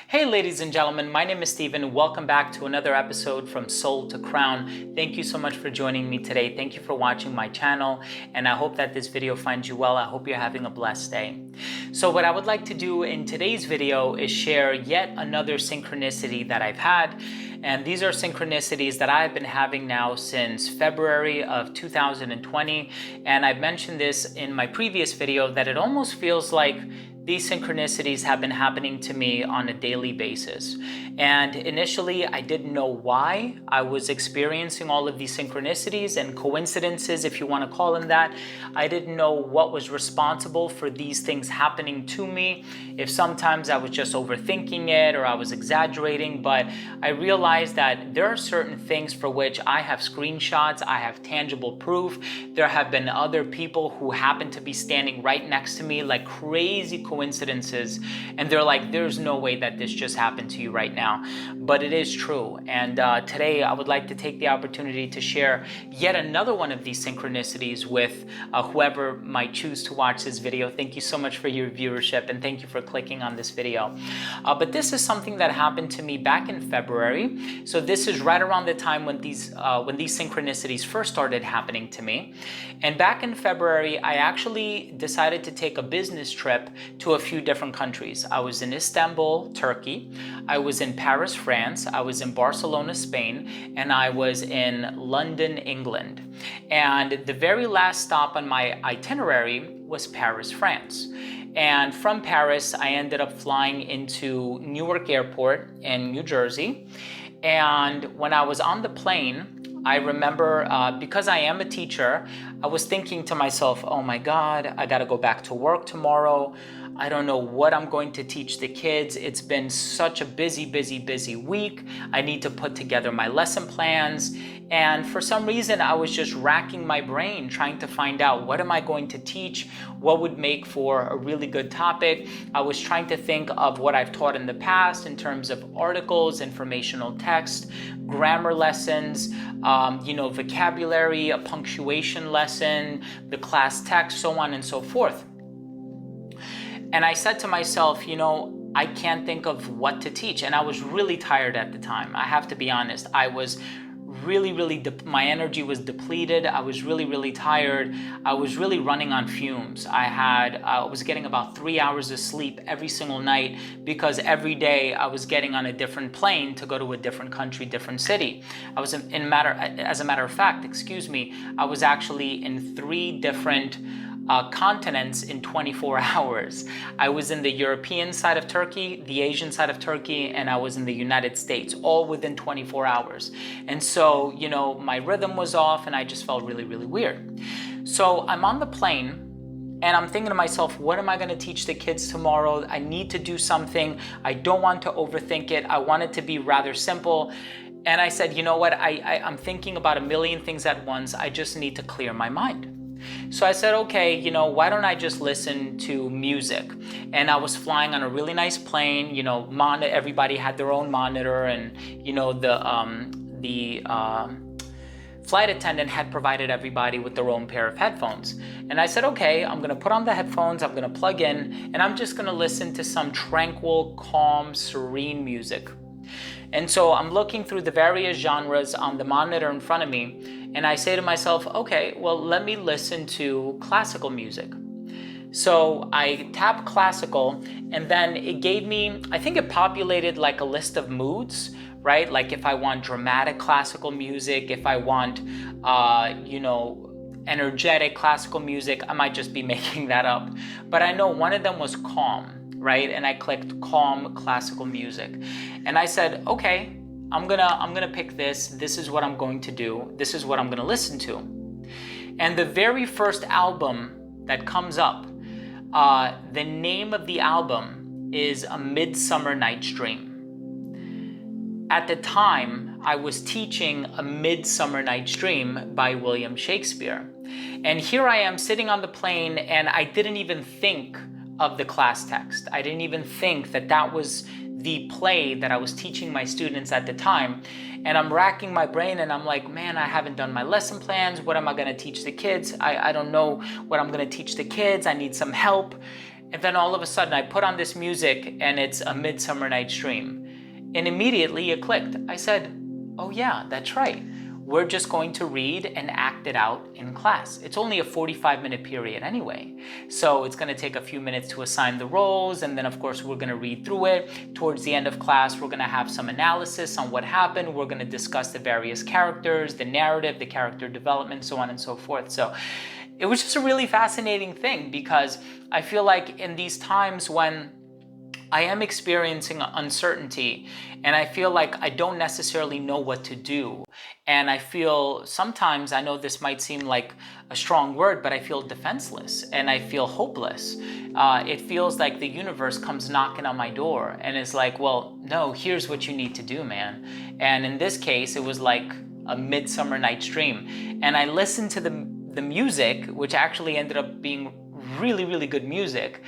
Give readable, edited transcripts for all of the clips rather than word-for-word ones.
Hey ladies and gentlemen, my name is Steven. Welcome back to another episode from Soul to Crown. Thank you so much for joining me today. Thank you for watching my channel, and I hope that this video finds you well. I hope you're having a blessed day. So what I would like to do in today's video is share yet another synchronicity that I've had. And these are synchronicities that I've been having now since February of 2020. And I've mentioned this in my previous video that it almost feels like these synchronicities have been happening to me on a daily basis. And initially, I didn't know why I was experiencing all of these synchronicities and coincidences, if you want to call them that. I didn't know what was responsible for these things happening to me, if sometimes I was just overthinking it or I was exaggerating, but I realized that there are certain things for which I have screenshots, I have tangible proof. There have been other people who happen to be standing right next to me, like crazy coincidences, and they're like, there's no way that this just happened to you right now, but it is true. And today I would like to take the opportunity to share yet another one of these synchronicities with whoever might choose to watch this video. Thank you so much for your viewership, and thank you for clicking on this video. But this is something that happened to me back in February. So this is right around the time when these synchronicities first started happening to me. And back in February, I actually decided to take a business trip to a few different countries. I was in Istanbul, Turkey. I was in Paris, France. I was in Barcelona, Spain. And I was in London, England. And the very last stop on my itinerary was Paris, France. And from Paris, I ended up flying into Newark Airport in New Jersey. And when I was on the plane, I remember, because I am a teacher, I was thinking to myself, oh my God, I gotta go back to work tomorrow. I don't know what I'm going to teach the kids. It's been such a busy week. I need to put together my lesson plans. And for some reason, I was just racking my brain trying to find out, what am I going to teach? What would make for a really good topic? I was trying to think of what I've taught in the past in terms of articles, informational text, grammar lessons, vocabulary, a punctuation lesson, the class text, so on and so forth. And I said to myself, I can't think of what to teach. And I was really tired at the time. I have to be honest. I was my energy was depleted. I was really tired. I was really running on fumes. I was getting about 3 hours of sleep every single night because every day I was getting on a different plane to go to a different country, different city. As a matter of fact, I was actually in 3 different continents in 24 hours. I was in the European side of Turkey, the Asian side of Turkey, and I was in the United States, all within 24 hours. And so, my rhythm was off and I just felt really weird. So I'm on the plane and I'm thinking to myself, what am I going to teach the kids tomorrow? I need to do something. I don't want to overthink it. I want it to be rather simple. And I said, you know what? I'm thinking about a million things at once. I just need to clear my mind. So I said, okay, why don't I just listen to music? And I was flying on a really nice plane, everybody had their own monitor, and, the flight attendant had provided everybody with their own pair of headphones. And I said, okay, I'm gonna put on the headphones, I'm gonna plug in, and I'm just gonna listen to some tranquil, calm, serene music. And so I'm looking through the various genres on the monitor in front of me, and I say to myself, okay, well, let me listen to classical music. So I tap classical, and then it gave me, I think it populated like a list of moods, right? Like if I want dramatic classical music, if I want, energetic classical music, I might just be making that up. But I know one of them was calm, right? And I clicked calm classical music. And I said, okay, I'm gonna pick this. This is what I'm going to do. This is what I'm gonna listen to. And the very first album that comes up, the name of the album is A Midsummer Night's Dream. At the time, I was teaching A Midsummer Night's Dream by William Shakespeare. And here I am sitting on the plane, and I didn't even think of the class text. I didn't even think that was the play that I was teaching my students at the time. And I'm racking my brain and I'm like, man, I haven't done my lesson plans. What am I gonna teach the kids? I don't know what I'm gonna teach the kids. I need some help. And then all of a sudden I put on this music and it's A Midsummer Night's Dream. And immediately it clicked. I said, oh yeah, that's right. We're just going to read and act it out in class. It's only a 45-minute period anyway. So it's going to take a few minutes to assign the roles. And then of course, we're going to read through it. Towards the end of class, we're going to have some analysis on what happened. We're going to discuss the various characters, the narrative, the character development, so on and so forth. So it was just a really fascinating thing, because I feel like in these times when I am experiencing uncertainty and I feel like I don't necessarily know what to do, and I feel sometimes, I know this might seem like a strong word, but I feel defenseless and I feel hopeless. It feels like the universe comes knocking on my door and is like, well, no, here's what you need to do, man. And in this case, it was like A Midsummer Night's Dream. And I listened to the music, which actually ended up being really, really good music.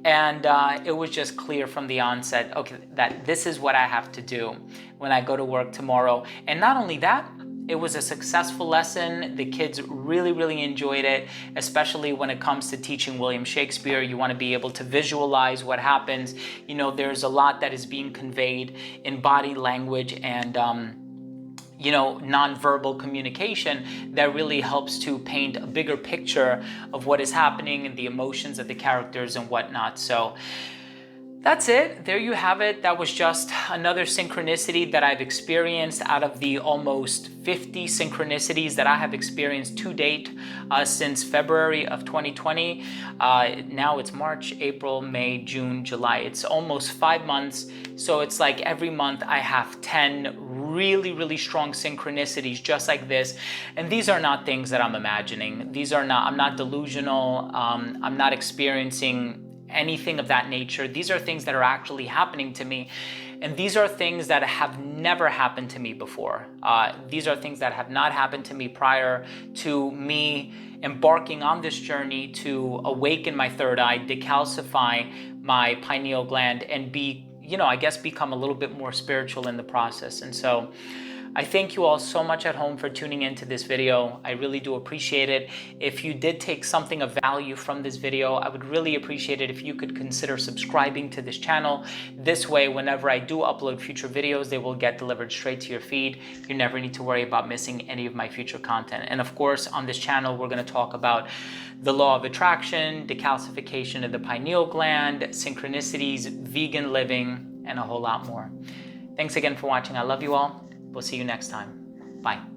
And it was just clear from the onset, okay, that this is what I have to do when I go to work tomorrow. And not only that, it was a successful lesson. The kids really, really enjoyed it, especially when it comes to teaching William Shakespeare. You want to be able to visualize what happens. You know, there's a lot that is being conveyed in body language and nonverbal communication that really helps to paint a bigger picture of what is happening and the emotions of the characters and whatnot. So that's it. There you have it. That was just another synchronicity that I've experienced out of the almost 50 synchronicities that I have experienced to date since February of 2020. Now it's March, April, May, June, July. It's almost 5 months. So it's like every month I have 10 really, really strong synchronicities just like this. And these are not things that I'm imagining. I'm not delusional. I'm not experiencing anything of that nature. These are things that are actually happening to me. And these are things that have never happened to me before. These are things that have not happened to me prior to me embarking on this journey to awaken my third eye, decalcify my pineal gland, and become a little bit more spiritual in the process. And so I thank you all so much at home for tuning into this video. I really do appreciate it. If you did take something of value from this video, I would really appreciate it if you could consider subscribing to this channel. This way, whenever I do upload future videos, they will get delivered straight to your feed. You never need to worry about missing any of my future content. And of course, on this channel, we're going to talk about the law of attraction, decalcification of the pineal gland, synchronicities, vegan living, and a whole lot more. Thanks again for watching. I love you all. We'll see you next time. Bye.